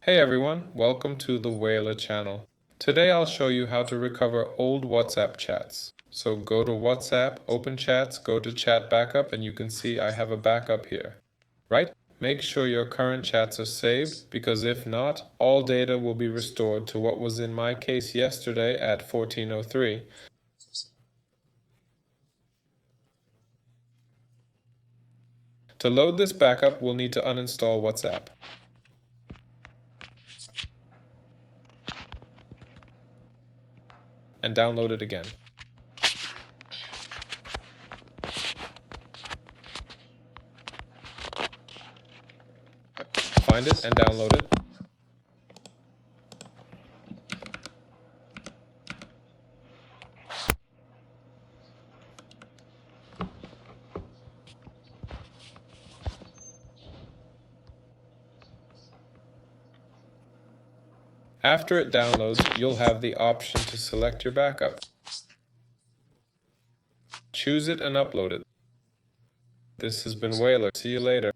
Hey everyone, welcome to the Whaler channel. Today I'll show you how to recover old WhatsApp chats. So go to WhatsApp, open chats, go to chat backup, and you can see I have a backup here. Right? Make sure your current chats are saved, because if not, all data will be restored to what was in my case yesterday at 14:03. To load this backup, we'll need to uninstall WhatsApp and download it again. Find it and download it. After it downloads, you'll have the option to select your backup. Choose it and upload it. This has been Whaler. See you later.